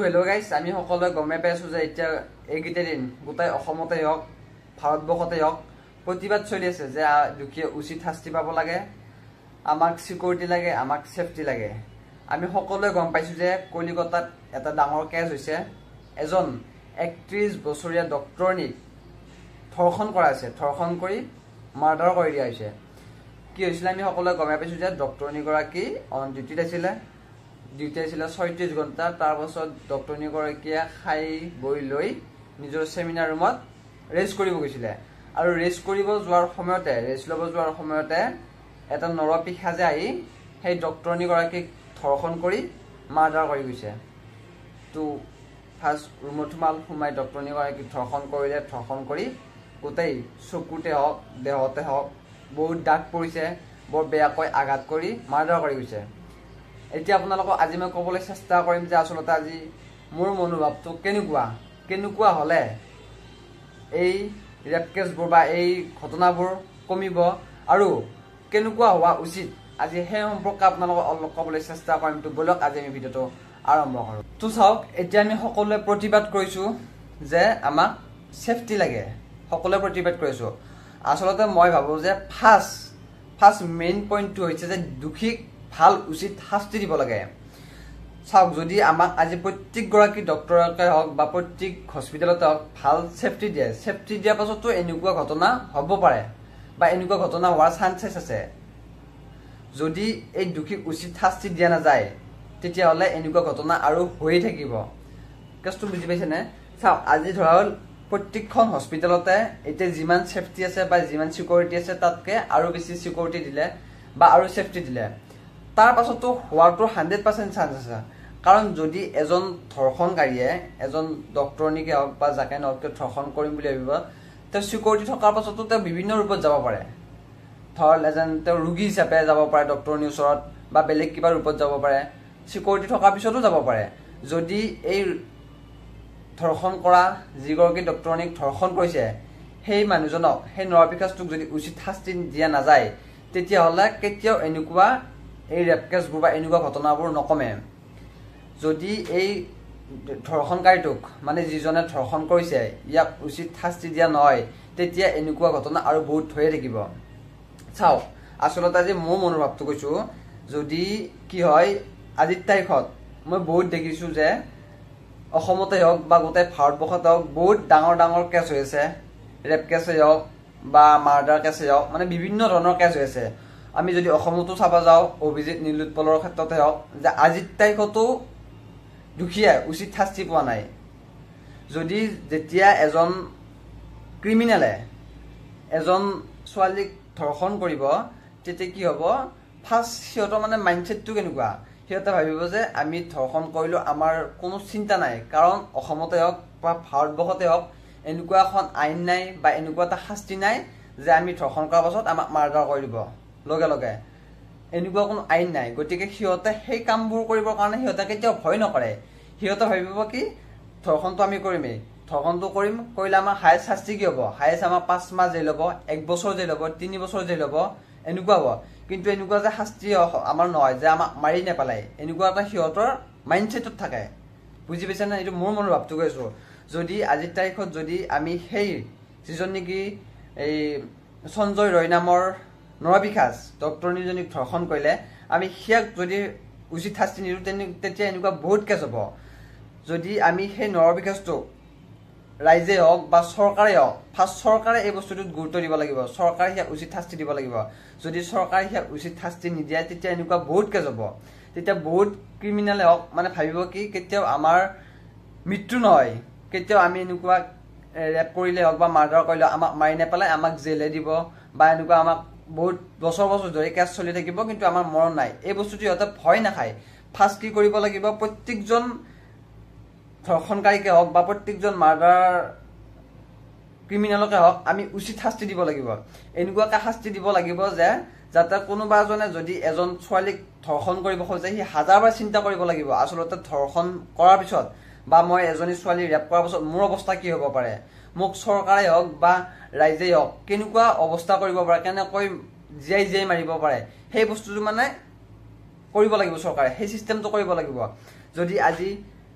Hello' guys, আমি সকলোৱে গমে পাইছোঁ যে এতিয়া এইকেইটা দিন গোটেই অসমতে হওক ভাৰতবৰ্ষতে হওক প্ৰতিবাদ চলি আছে যে দুখীয়া উচিত শাস্তি পাব লাগে, আমাক চিকিউৰিটি লাগে, আমাক ছেফটি লাগে। আমি সকলোৱে গম পাইছোঁ যে কলিকতাত এটা ডাঙৰ কেছ হৈছে। এজন 31 বছৰীয়া ডক্টৰনীক ধৰ্ষণ কৰা হৈছে, ধৰ্ষণ কৰি মাৰ্ডাৰ কৰি দিয়া হৈছে। কি হৈছিলে আমি সকলোৱে গমে পাইছোঁ যে ডক্টৰনীগৰাকী অন ডিউটিত আছিলে। 36 ঘণ্টা। তাৰ পাছত ডক্টৰনীগৰাকীয়ে খাই বৈ লৈ নিজৰ ছেমিনাৰ ৰুমত ৰেষ্ট কৰিব গৈছিলে আৰু ৰেষ্ট ল'ব যোৱাৰ সময়তে এটা নৰপিশাচে আহি সেই ডক্টৰনীগৰাকীক ধৰ্ষণ কৰি মাৰ্ডাৰ কৰি গৈছে। তো ফাৰ্ষ্ট ৰুমত সোমাই ডক্টৰনীগৰাকীক ধৰ্ষণ কৰিলে, ধৰ্ষণ কৰি গোটেই চকুতে হওক দেহতে হওক বহুত দাগ পৰিছে, বৰ বেয়াকৈ আঘাত কৰি মাৰ্ডাৰ কৰি গৈছে। এতিয়া আপোনালোকক আজি মই ক'বলৈ চেষ্টা কৰিম যে আচলতে আজি মোৰ মনোভাৱটো কেনেকুৱা হ'লে এই ৰেপ কেছবোৰ বা এই ঘটনাবোৰ কমিব আৰু কেনেকুৱা হোৱা উচিত, আজি সেই সম্পৰ্কে আপোনালোকক অলপ ক'বলৈ চেষ্টা কৰিম। তো বলক আজি আমি ভিডিঅ'টো আৰম্ভ কৰোঁ। তো চাওক, এতিয়া আমি সকলোৱে প্ৰতিবাদ কৰিছোঁ যে আমাক ছেফটি লাগে, সকলোৱে প্ৰতিবাদ কৰিছোঁ। আচলতে মই ভাবোঁ যে ফাৰ্ষ্ট মেইন পইণ্টটো হৈছে যে দোষীক ভাল উচিত শাস্তি দিব লাগে। চাওক, যদি আমাক আজি প্ৰত্যেকগৰাকী ডক্টৰকে হওক বা প্ৰত্যেক হস্পিটেলতে হওক ভাল ছেফটি দিয়াৰ পাছতো এনেকুৱা ঘটনা হ'ব পাৰে বা এনেকুৱা ঘটনা হোৱাৰ চান্সেছ আছে। যদি এই দোষীক উচিত শাস্তি দিয়া নাযায় তেতিয়াহ'লে এনেকুৱা ঘটনা আৰু হৈয়ে থাকিব। কেছটো বুজি পাইছেনে? চাওক, আজি ধৰা হ'ল প্ৰত্যেকখন হস্পিটেলতে এতিয়া যিমান ছেফটি আছে বা যিমান চিকিউৰিটি আছে তাতকৈ আৰু বেছি চিকিউৰিটি দিলে বা আৰু ছেফটি দিলে তাৰ পাছতো হোৱাটো 100% চান্স আছে। কাৰণ যদি এজন ধৰ্ষণকাৰীয়ে এজন ডক্টৰনীকে হওক বা যাকে নহওক ধৰ্ষণ কৰিম বুলি ভাবিব, তেওঁ চিকিউৰিটি থকাৰ পাছতো তেওঁ বিভিন্ন ৰূপত যাব পাৰে। ধৰ তেওঁ ৰোগী হিচাপে যাব পাৰে ডক্টৰনীৰ ওচৰত বা বেলেগ কিবা ৰূপত যাব পাৰে, চিকিউৰিটি থকাৰ পিছতো যাব পাৰে। যদি এই ধৰ্ষণ কৰা যিগৰাকী ডক্টৰনীক ধৰ্ষণ কৰিছে সেই মানুহজনক, সেই নৰপিশাচটোক যদি উচিত শাস্তি দিয়া নাযায় তেতিয়াহ'লে কেতিয়াও এনেকুৱা এই ৰেপ কেছবোৰ বা এনেকুৱা ঘটনাবোৰ নকমে। যদি এই ধৰ্ষণকাৰীটোক মানে যিজনে ধৰ্ষণ কৰিছে ইয়াক উচিত শাস্তি দিয়া নহয় তেতিয়া এনেকুৱা ঘটনা আৰু বহুত হৈয়ে থাকিব। চাওক, আচলতে আজি মোৰ মনোভাৱটো কৈছোঁ, যদি কি হয় আজিৰ তাৰিখত মই বহুত দেখিছোঁ যে অসমতে হওক বা গোটেই ভাৰতবৰ্ষতে হওক বহুত ডাঙৰ কেছ হৈ আছে। ৰেপ কেছেই হওক বা মাৰ্ডাৰ কেছেই হওক, মানে বিভিন্ন ধৰণৰ কেছ হৈ আছে। আমি যদি অসমতো চাব যাওঁ, অভিজিত নীলোৎপলৰ ক্ষেত্ৰতে হওক, যে আজিৰ তাৰিখতো দোষীয়ে উচিত শাস্তি পোৱা নাই। যেতিয়া এজন ক্ৰিমিনেলে এজন ছোৱালীক ধৰ্ষণ কৰিব তেতিয়া কি হ'ব, ফাৰ্ষ্ট সিহঁতৰ মানে মাইণ্ডছেটটো কেনেকুৱা, সিহঁতে ভাবিব যে আমি ধৰ্ষণ কৰিলোঁ, আমাৰ কোনো চিন্তা নাই। কাৰণ অসমতে হওক বা ভাৰতবৰ্ষতে হওক এনেকুৱা এখন আইন নাই বা এনেকুৱা এটা শাস্তি নাই যে আমি ধৰ্ষণ কৰাৰ পাছত আমাক মাৰ্ডাৰ কৰি দিব লগে লগে, এনেকুৱা কোনো আইন নাই। গতিকে সিহঁতে সেই কামবোৰ কৰিবৰ কাৰণে সিহঁতে কেতিয়াও ভয় নকৰে। সিহঁতে ভাবিব কি ধৰ্ষণটো আমি কৰিমেই, ধৰ্ষণটো কৰিলে আমাৰ হায়েষ্ট শাস্তি কি হ'ব, হায়েষ্ট আমাৰ 5 মাহ জেল হ'ব, 1 বছৰ জেল হ'ব, 3 বছৰ জেল হ'ব, এনেকুৱা হ'ব। কিন্তু এনেকুৱা যে শাস্তি আমাৰ নহয় যে আমাক মাৰি নেপেলায়, এনেকুৱা এটা সিহঁতৰ মাইণ্ডছেটত থাকে। বুজি পাইছেনে? এইটো মোৰ মনোভাৱটো কৈছোঁ। যদি আজিৰ তাৰিখত যদি আমি সেই যিজন নেকি এই সঞ্জয় ৰয় নামৰ নৰপিশাচ ডক্টৰনীজনীক ধৰ্ষণ কৰিলে আমি সিয়াক যদি উচিত শাস্তি নিদিওঁ তেতিয়া এনেকুৱা বহুত কেছ হ'ব। যদি আমি সেই নৰপিশাচটোক ৰাইজে হওক বা চৰকাৰে হওক, ফাৰ্ষ্ট চৰকাৰে এই বস্তুটোত গুৰুত্ব দিব লাগিব, চৰকাৰে সিয়াক উচিত শাস্তি দিব লাগিব। যদি চৰকাৰে সিয়াক উচিত শাস্তি নিদিয়ে তেতিয়া এনেকুৱা বহুত কেছ হ'ব। তেতিয়া বহুত ক্ৰিমিনেলে হওক মানে ভাবিব কি কেতিয়াও আমাৰ মৃত্যু নহয়, কেতিয়াও আমি এনেকুৱা ৰেপ কৰিলে হওক বা মাৰ্ডাৰ কৰিলে আমাক মাৰি নেপেলাই, আমাক জেলহে দিব বা এনেকুৱা আমাক বহুত বছৰ ধৰি কেছ চলি থাকিব, কিন্তু আমাৰ মৰণ নাই। এই বস্তুটো সিহঁতে ভয় নাখায়। ফাৰ্ষ্ট কি কৰিব লাগিব, প্ৰত্যেকজন ধৰ্ষণকাৰীকে হওক বা প্ৰত্যেকজন মাৰ্ডাৰ ক্ৰিমিনেলকে হওক আমি উচিত শাস্তি দিব লাগিব। এনেকুৱাকৈ শাস্তি দিব লাগিব যে যাতে কোনোবা এজনে যদি এজন ছোৱালীক ধৰ্ষণ কৰিব খোজে সি 1000বাৰ চিন্তা কৰিব লাগিব আচলতে ধৰ্ষণ কৰাৰ পিছত বা মই এজনী ছোৱালী ৰেপ কৰাৰ পাছত মোৰ অৱস্থা কি হ'ব পাৰে, মোক চৰকাৰে হওক বা ৰাইজেই হওক কেনেকুৱা অৱস্থা কৰিব পাৰে, কেনেকৈ জীয়াই মাৰিব পাৰে, সেই বস্তুটো মানে কৰিব লাগিব চৰকাৰে, সেই চিষ্টেমটো কৰিব লাগিব। যদি আজি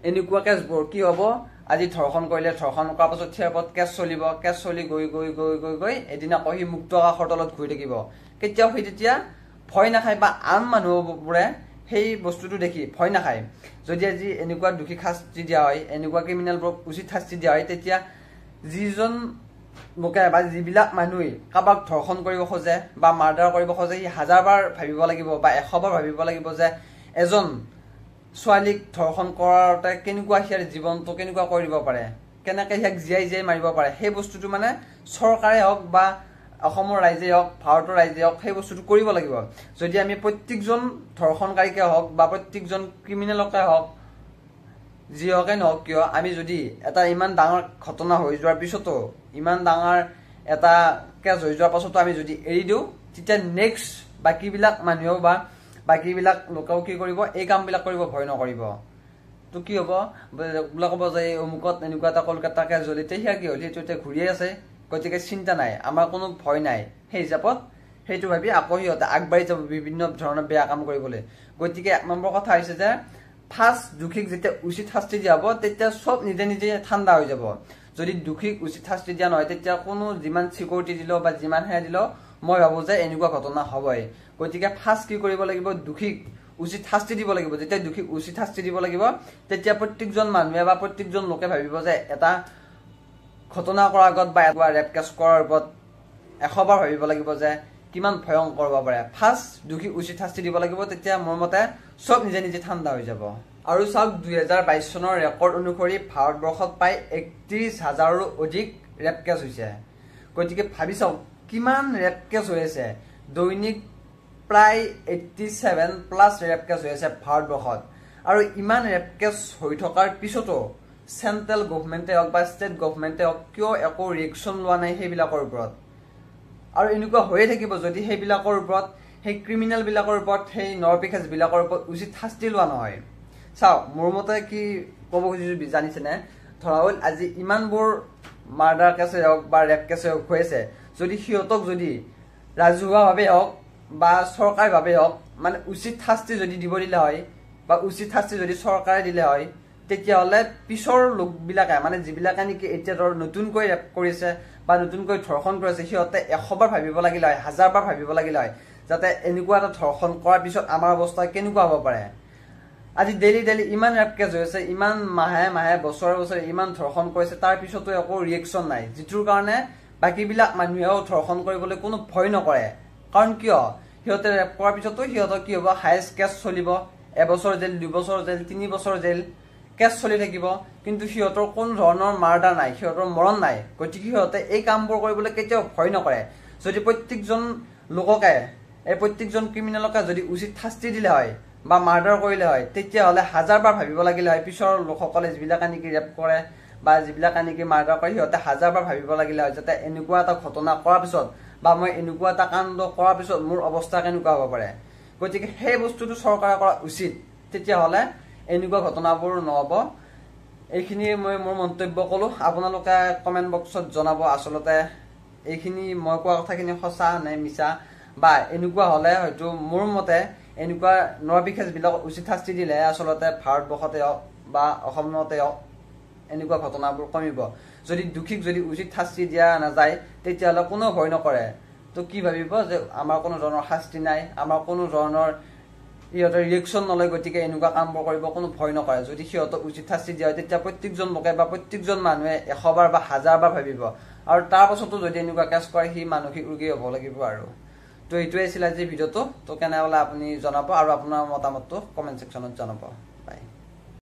এনেকুৱা কেছবোৰ কি হ'ব, আজি ধৰ্ষণ কৰিলে, ধৰ্ষণ কৰাৰ পাছত ইয়াৰ ওপৰত কেছ চলিব, কেছ চলি গৈ গৈ গৈ গৈ গৈ এদিন আকৌ সি মুক্ত আকাশৰ তলত ঘূৰি থাকিব। কেতিয়াও সি তেতিয়া ভয় নাখায় বা আন মানুহবোৰে সেই বস্তুটো দেখি ভয় নাখায়। যদি আজি এনেকুৱা দোষীক শাস্তি দিয়া হয়, এনেকুৱা ক্ৰিমিনেলবোৰক উচিত শাস্তি দিয়া হয়, তেতিয়া যিজন লোকে বা যিবিলাক মানুহে কাৰোবাক ধৰ্ষণ কৰিব খোজে বা মাৰ্ডাৰ কৰিব খোজে, সি 1000বাৰ ভাবিব লাগিব বা 100বাৰ ভাবিব লাগিব যে এজন ছোৱালীক ধৰ্ষণ কৰাতে কেনেকুৱা সিয়াৰ জীৱনটো কেনেকুৱা কৰি দিব পাৰে, কেনেকৈ সিয়াক জীয়াই জীয়াই মাৰিব পাৰে। সেই বস্তুটো মানে চৰকাৰে হওক বা অসমৰ ৰাইজেই হওক, ভাৰতৰ ৰাইজেই হওক, সেই বস্তুটো কৰিব লাগিব। যদি আমি প্ৰত্যেকজন ধৰ্ষণকাৰীকে হওক বা প্ৰত্যেকজন ক্ৰিমিনেলকে হওক, যিহকে নহওক কিয়, আমি যদি এটা ইমান ডাঙৰ ঘটনা হৈ যোৱাৰ পিছতো, ইমান ডাঙৰ এটা কেছ হৈ যোৱাৰ পাছতো আমি যদি এৰি দিওঁ, তেতিয়া নেক্সট বাকীবিলাক মানুহেও বা বাকীবিলাক লোকেও কি কৰিব, এই কামবিলাক কৰিব ভয় নকৰিব। তো কি হ'ব, বোলে ক'ব যে অমুকত এনেকুৱা এটা কলকাতা কেছ জ্বলিতে, সেয়া কি হ'ল, সেইটো এতিয়া ঘূৰিয়ে আছে, গতিকে চিন্তা নাই, আমাৰ কোনো ভয় নাই। সেই হিচাপত সেইটো ভাবি আকৌ সিহঁতে আগবাঢ়ি যাব বিভিন্ন ধৰণৰ বেয়া কাম কৰিবলৈ। গতিকে 1 নম্বৰ কথা হৈছে যে ফাৰ্ষ্ট দোষীক যেতিয়া উচিত শাস্তি দিয়া হ'ব, তেতিয়া চব নিজে নিজে ঠাণ্ডা হৈ যাব। যদি দোষীক উচিত শাস্তি দিয়া নহয়, তেতিয়া কোনো যিমান চিকিউৰিটি দিলেও বা যিমান সেয়া দিলেও মই ভাবোঁ যে এনেকুৱা ঘটনা হ'বই। গতিকে ফাৰ্ষ্ট কি কৰিব লাগিব, দোষীক উচিত শাস্তি দিব লাগিব। যেতিয়া দোষীক উচিত শাস্তি দিব লাগিব, তেতিয়া প্ৰত্যেকজন মানুহে বা প্ৰত্যেকজন লোকে ভাবিব যে এটা ঘটনা কৰাৰ আগত বা এটা ৰেপ কেছ কৰাৰ ওপৰত 100বাৰ ভাবিব লাগিব যে কিমান ভয়ংকৰ হ'ব পাৰে। ফাৰ্ষ্ট দোষীক উচিত শাস্তি দিব লাগিব, তেতিয়া মোৰ মতে চব নিজে নিজে ঠাণ্ডা হৈ যাব। আৰু চাওক, 2022 চনৰ ৰেকৰ্ড অনুসৰি ভাৰতবৰ্ষত প্ৰায় 31,000ৰো অধিক ৰেপ কেছ হৈছে। গতিকে ভাবি চাওক কিমান ৰেপ কেছ হৈ আছে, দৈনিক প্ৰায় 87+ ৰেপ কেছ হৈ আছে ভাৰতবৰ্ষত। আৰু ইমান ৰেপ কেছ হৈ থকাৰ পিছতো চেণ্ট্ৰেল গভমেণ্টে হওক বা ষ্টেট গভমেণ্টে হওক কিয় একো ৰিয়েকশ্যন লোৱা নাই সেইবিলাকৰ ওপৰত। আৰু এনেকুৱা হৈয়ে থাকিব যদি সেইবিলাকৰ ওপৰত, সেই ক্ৰিমিনেলবিলাকৰ ওপৰত, সেই নৰপিশাচবিলাকৰ ওপৰত উচিত শাস্তি লোৱা নহয়। চাওক, মোৰ মতে কি ক'ব খুজিছোঁ জানিছেনে, ধৰা হ'ল আজি ইমানবোৰ মাৰ্ডাৰ কেছে হওক বা ৰেপ কেছে হওক হৈ আছে, যদি সিহঁতক যদি ৰাজহুৱাভাৱে হওক বা চৰকাৰীভাৱে হওক মানে উচিত শাস্তি যদি দিব দিলে হয় বা উচিত শাস্তি যদি চৰকাৰে দিলে হয়, তেতিয়াহ'লে পিছৰ লোকবিলাকে মানে যিবিলাকে নেকি এতিয়া ধৰ নতুনকৈ ৰেপ কৰিছে বা নতুনকৈ ধৰ্ষণ কৰিছে, সিহঁতে 100বাৰ ভাবিব লাগিলে হয়, 1000বাৰ ভাবিব লাগিলে হয়, যাতে এনেকুৱা এটা ধৰ্ষণ কৰাৰ পিছত আমাৰ অৱস্থা কেনেকুৱা হ'ব পাৰে। আজি ডেইলি ইমান ৰেপ কেছ হৈ আছে, ইমান মাহে মাহে বছৰে বছৰে ইমান ধৰ্ষণ কৰিছে, তাৰ পিছতো একো ৰিয়েকশ্যন নাই, যিটোৰ কাৰণে বাকীবিলাক মানুহেও ধৰ্ষণ কৰিবলৈ কোনো ভয় নকৰে। কাৰণ কিয়, সিহঁতে ৰেপ কৰাৰ পিছতো সিহঁতৰ কি হ'ব, হায়েষ্ট কেছ চলিব, 1 বছৰ জেল, 2 বছৰ জেল, 3 বছৰ জেল, কেছ চলি থাকিব, কিন্তু সিহঁতৰ কোনো ধৰণৰ মাৰ্ডাৰ নাই, সিহঁতৰ মৰণ নাই। গতিকে সিহঁতে এই কামবোৰ কৰিবলৈ কেতিয়াও ভয় নকৰে। যদি প্ৰত্যেকজন লোককে, এই প্ৰত্যেকজন ক্ৰিমিনেলকে যদি উচিত শাস্তি দিলে হয় বা মাৰ্ডাৰ কৰিলে হয়, তেতিয়াহ'লে 1000বাৰ ভাবিব লাগিলে হয়। পিছৰ লোকসকলে যিবিলাকে নেকি ৰেপ কৰে বা যিবিলাকে নেকি মাৰ্ডাৰ কৰে, সিহঁতে 1000বাৰ ভাবিব লাগিলে হয়, যাতে এনেকুৱা এটা ঘটনা কৰাৰ পিছত বা মই এনেকুৱা এটা কাণ্ড কৰাৰ পিছত মোৰ অৱস্থা কেনেকুৱা হ'ব পাৰে। গতিকে সেই বস্তুটো চৰকাৰে কৰা উচিত, তেতিয়াহ'লে এনেকুৱা ঘটনাবোৰ নহ'ব। এইখিনি মই মোৰ মন্তব্য ক'লোঁ, আপোনালোকে কমেণ্ট বক্সত জনাব আচলতে এইখিনি মই কোৱা কথাখিনি সঁচা নে মিছা, বা এনেকুৱা হ'লে হয়তো মোৰ মতে এনেকুৱা নৰপিশাচবিলাকক উচিত শাস্তি দিলেহে আচলতে ভাৰতবৰ্ষতে হওক বা অসমতে হওক এনেকুৱা ঘটনাবোৰ কমিব। যদি দোষীক যদি উচিত শাস্তি দিয়া নাযায়, তেতিয়াহ'লে কোনেও ভয় নকৰে। তো কি ভাবিব যে আমাৰ কোনো ধৰণৰ শাস্তি নাই, আমাৰ কোনো ধৰণৰ সিহঁতে ৰিয়েকশ্যন নলয়, গতিকে এনেকুৱা কামবোৰ কৰিব কোনো ভয় নকৰে। যদি সিহঁতক উচিত শাস্তি দিয়া হয়, তেতিয়া প্ৰত্যেকজন লোকে বা প্ৰত্যেকজন মানুহে 100বাৰ বা 1000বাৰ ভাবিব। আৰু তাৰ পাছতো যদি এনেকুৱা কেছ কৰে, সি মানসিক ৰোগী হ'ব লাগিব। আৰু তো এইটোৱে আছিল আজিৰ ভিডিঅ'টো। তো কেনেহ'লে আপুনি জনাব আৰু আপোনাৰ মতামতটো কমেণ্ট ছেকশ্যনত জনাব।